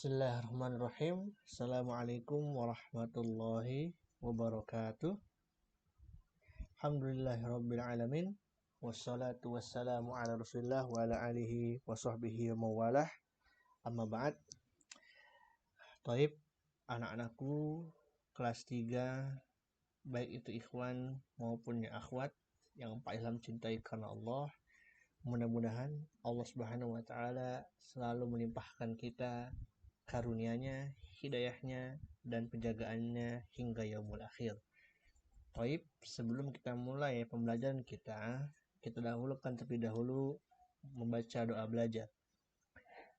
Bismillahirrahmanirrahim. Assalamualaikum warahmatullahi wabarakatuh. Alhamdulillahirrabbilalamin. Wassalatu wassalamu ala rasulillah wa ala alihi wa sahbihi wa mawalah. Amma ba'd. Taib, anak-anakku kelas 3, baik itu ikhwan maupun ya akhwat yang Pak Ilham cintai karena Allah. Mudah-mudahan Allah Subhanahu wa taala selalu melimpahkan kita karunia-Nya, hidayahnya, dan penjagaannya hingga yaumul akhir. Baik, sebelum kita mulai pembelajaran kita dahulukan terlebih dahulu membaca doa belajar.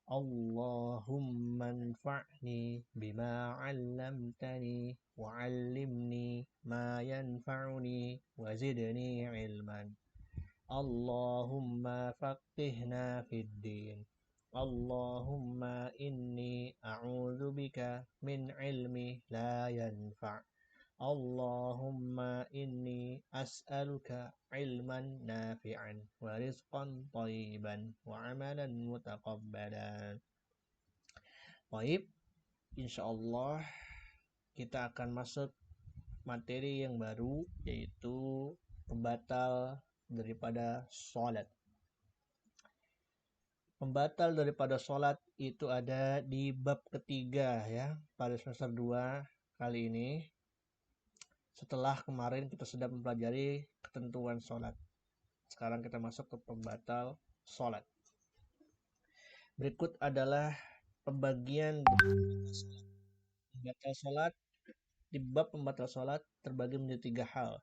Allahumma anfa'ni bima 'allamtani wa 'allimni ma yanfa'uni wa zidni 'ilman. Allahumma faqihna fid din. Allahumma inni a'udzu bika min ilmi la yanfa'. Allahumma inni as'aluka ilman nafi'an wa rizqan thayyiban wa amalan mutaqabbalan. Baik, insyaallah kita akan masuk materi yang baru, yaitu pembatal daripada sholat. Pembatal daripada sholat itu ada di bab ketiga ya, pada semester 2 kali ini. Setelah kemarin kita sudah mempelajari ketentuan sholat. Sekarang kita masuk ke pembatal sholat. Berikut adalah pembagian pembatal sholat. Di bab pembatal sholat terbagi menjadi 3 hal.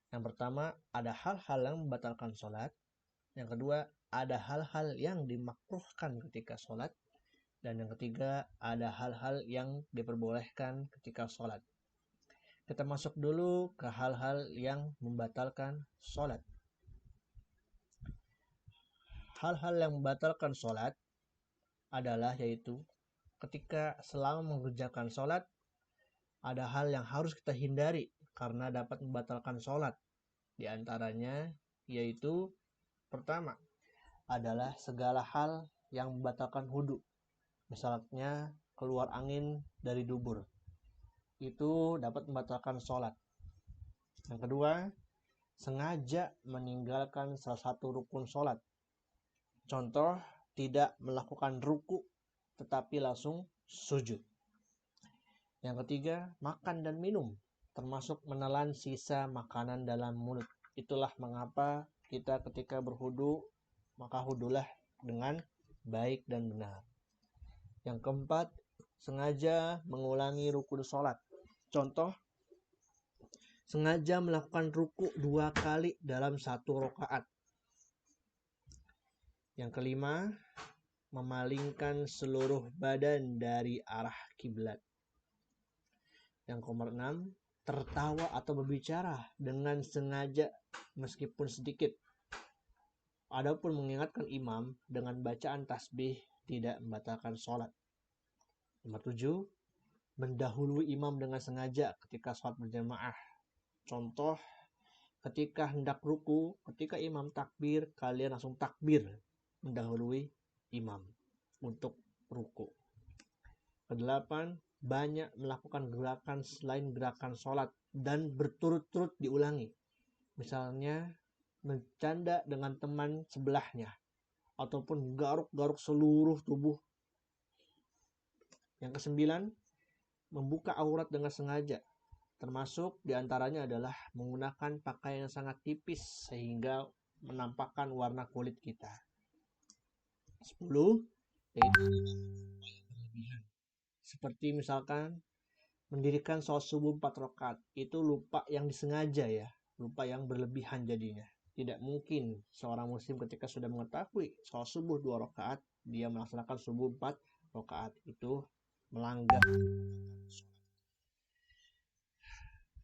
Yang pertama, ada hal-hal yang membatalkan sholat. Yang kedua, ada hal-hal yang dimakruhkan ketika sholat. Dan yang ketiga, ada hal-hal yang diperbolehkan ketika sholat. Kita masuk dulu ke hal-hal yang membatalkan sholat. Hal-hal yang membatalkan sholat adalah yaitu ketika selama mengerjakan sholat, ada hal yang harus kita hindari karena dapat membatalkan sholat. Di antaranya yaitu pertama adalah segala hal yang membatalkan wudu. Misalnya keluar angin dari dubur. Itu dapat membatalkan sholat. Yang kedua, sengaja meninggalkan salah satu rukun sholat. Contoh, tidak melakukan ruku tetapi langsung sujud. Yang ketiga, makan dan minum, termasuk menelan sisa makanan dalam mulut. Itulah mengapa kita ketika berwudu, maka wudulah dengan baik dan benar. Yang keempat, sengaja mengulangi rukun sholat. Contoh, sengaja melakukan ruku 2 kali dalam 1 rakaat. Yang kelima, memalingkan seluruh badan dari arah kiblat. Yang ke-6, tertawa atau berbicara dengan sengaja meskipun sedikit. Adapun mengingatkan imam dengan bacaan tasbih tidak membatalkan sholat. Nomor 7, mendahului imam dengan sengaja ketika sholat berjamaah. Contoh, ketika hendak ruku, ketika imam takbir, kalian langsung takbir mendahului imam untuk ruku. Ke-8, banyak melakukan gerakan selain gerakan sholat dan berturut-turut diulangi. Misalnya, bercanda dengan teman sebelahnya ataupun garuk-garuk seluruh tubuh. Yang ke-9, membuka aurat dengan sengaja, termasuk diantaranya adalah menggunakan pakaian yang sangat tipis sehingga menampakkan warna kulit kita. 10, yaitu berlebihan. Seperti misalkan mendirikan sholat subuh 4 rakaat, itu lupa yang disengaja ya, lupa yang berlebihan jadinya. Tidak mungkin seorang muslim ketika sudah mengetahui sholat subuh 2 rakaat, dia melaksanakan subuh 4 rakaat. Itu melanggar.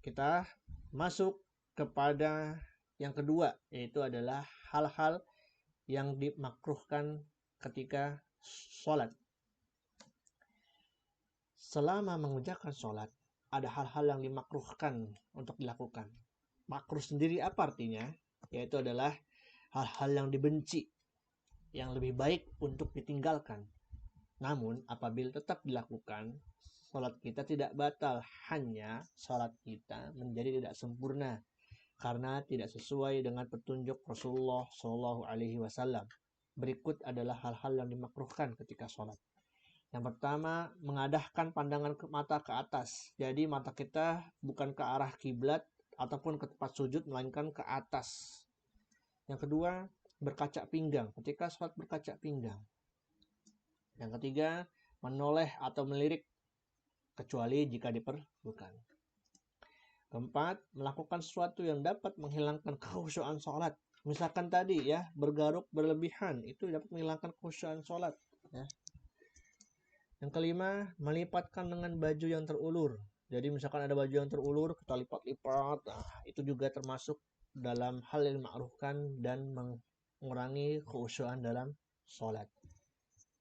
Kita masuk kepada yang kedua, yaitu adalah hal-hal yang dimakruhkan ketika sholat. Selama mengerjakan sholat, ada hal-hal yang dimakruhkan untuk dilakukan. Makruh sendiri apa artinya? Yaitu adalah hal-hal yang dibenci, yang lebih baik untuk ditinggalkan. Namun apabila tetap dilakukan, sholat kita tidak batal, hanya sholat kita menjadi tidak sempurna karena tidak sesuai dengan petunjuk Rasulullah Shallallahu Alaihi Wasallam. Berikut adalah hal-hal yang dimakruhkan ketika sholat. Yang pertama, mengadahkan pandangan mata ke atas. Jadi mata kita bukan ke arah kiblat ataupun ke tempat sujud, melainkan ke atas. Yang kedua, berkaca pinggang. Ketika sholat berkaca pinggang. Yang ketiga, menoleh atau melirik, kecuali jika diperlukan. Keempat, melakukan sesuatu yang dapat menghilangkan kekhusyuan sholat. Misalkan tadi ya, bergaruk berlebihan, itu dapat menghilangkan kekhusyuan sholat. Ya. Yang kelima, melipatkan dengan baju yang terulur. Jadi misalkan ada baju yang terulur, kita lipat-lipat. Nah, itu juga termasuk dalam hal yang dimakruhkan dan mengurangi kekhusyuan dalam sholat.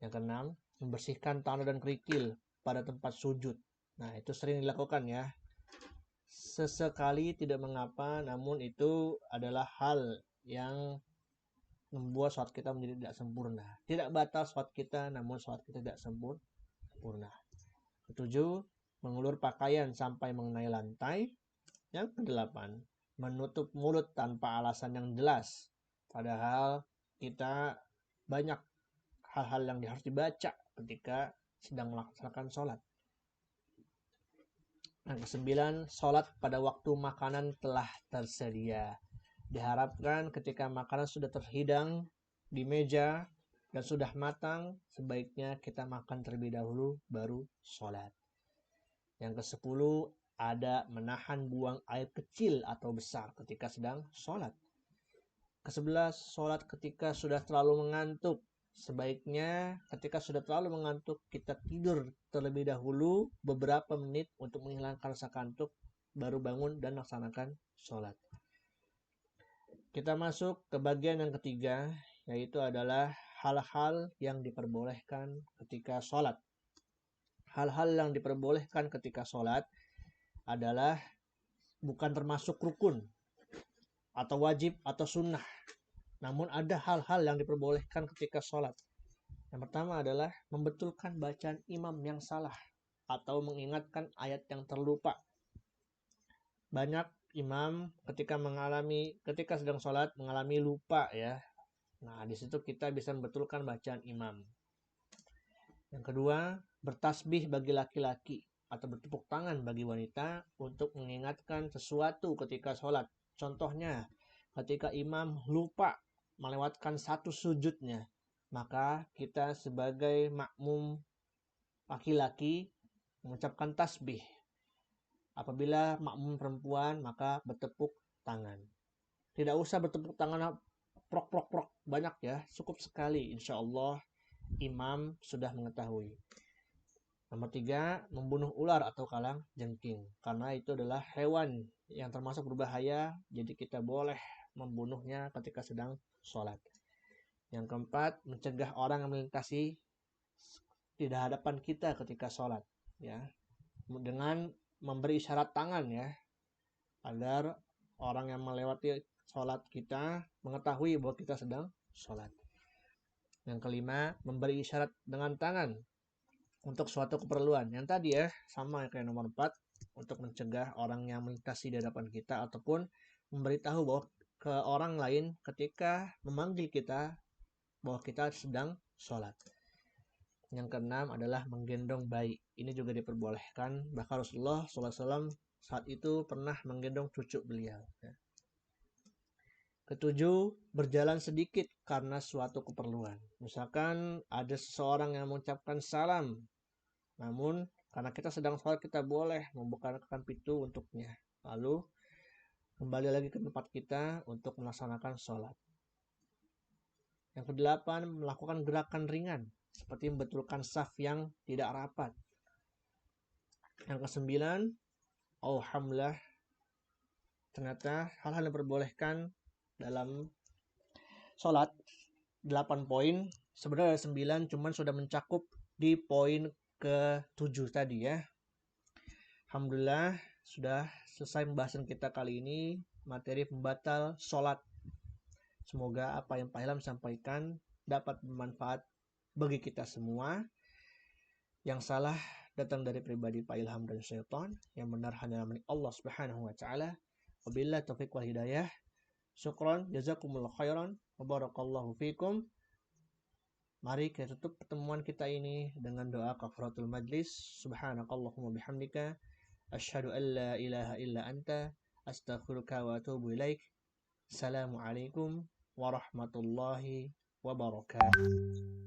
Yang keenam, membersihkan tanah dan kerikil pada tempat sujud. Nah, itu sering dilakukan ya. Sesekali tidak mengapa, namun itu adalah hal yang membuat sholat kita menjadi tidak sempurna. Tidak batal sholat kita, namun sholat kita tidak sempurna. Ketujuh, mengulur pakaian sampai mengenai lantai. Yang kedelapan, menutup mulut tanpa alasan yang jelas. Padahal kita banyak hal-hal yang harus dibaca ketika sedang melaksanakan sholat. Yang kesembilan, sholat pada waktu makanan telah tersedia. Diharapkan ketika makanan sudah terhidang di meja dan sudah matang, sebaiknya kita makan terlebih dahulu baru sholat. Yang ke-10, ada menahan buang air kecil atau besar ketika sedang sholat. Ke-11, sholat ketika sudah terlalu mengantuk. Sebaiknya ketika sudah terlalu mengantuk, kita tidur terlebih dahulu beberapa menit untuk menghilangkan rasa kantuk, baru bangun dan laksanakan sholat. Kita masuk ke bagian yang ketiga, yaitu adalah hal-hal yang diperbolehkan ketika sholat. Hal-hal yang diperbolehkan ketika sholat adalah bukan termasuk rukun atau wajib atau sunnah. Namun ada hal-hal yang diperbolehkan ketika sholat. Yang pertama adalah membetulkan bacaan imam yang salah atau mengingatkan ayat yang terlupa. Banyak imam ketika sedang sholat mengalami lupa ya. Nah, di situ kita bisa membetulkan bacaan imam. Yang kedua, bertasbih bagi laki-laki atau bertepuk tangan bagi wanita untuk mengingatkan sesuatu ketika sholat. Contohnya, ketika imam lupa melewatkan satu sujudnya, maka kita sebagai makmum laki-laki mengucapkan tasbih. Apabila makmum perempuan, maka bertepuk tangan. Tidak usah bertepuk tangan prok banyak ya, cukup sekali, insya Allah imam sudah mengetahui. Nomor 3, membunuh ular atau kalang jengking, karena itu adalah hewan yang termasuk berbahaya, jadi kita boleh membunuhnya ketika sedang sholat. Yang keempat, mencegah orang yang melintasi di hadapan kita ketika sholat ya, dengan memberi isyarat tangan ya, agar orang yang melewati sholat kita mengetahui bahwa kita sedang sholat. Yang kelima, memberi isyarat dengan tangan untuk suatu keperluan. Yang tadi ya, sama kayak nomor 4, untuk mencegah orang yang melintasi di hadapan kita ataupun memberitahu bahwa ke orang lain ketika memanggil kita bahwa kita sedang sholat. Yang keenam adalah menggendong bayi. Ini juga diperbolehkan. Bahkan Rasulullah SAW saat itu pernah menggendong cucu beliau. Ketujuh, berjalan sedikit karena suatu keperluan. Misalkan ada seseorang yang mengucapkan salam, namun karena kita sedang sholat, kita boleh membukakan pintu untuknya. Lalu kembali lagi ke tempat kita untuk melaksanakan sholat. Yang kedelapan, melakukan gerakan ringan seperti membetulkan saf yang tidak rapat. Yang kesembilan, alhamdulillah, ternyata hal-hal yang diperbolehkan dalam sholat 8 poin, sebenarnya ada 9, cuman sudah mencakup di poin ke-7 tadi ya. Alhamdulillah sudah selesai pembahasan kita kali ini, materi pembatal sholat. Semoga apa yang Pak Ilham sampaikan dapat bermanfaat bagi kita semua. Yang salah datang dari pribadi Pak Ilham dan syaitan, yang benar hanya milik Allah Subhanahu wa taala. Wabillahi taufiq wal hidayah. Syukran, jazakumullah khairan, wa barakallahu fikum. Mari kita tutup pertemuan kita ini dengan doa kafaratul majlis. Subhanakallahumma bihamdika asyhadu an la ilaha illa anta astaghfiruka wa atubu ilaik. Assalamualaikum warahmatullahi wabarakatuh.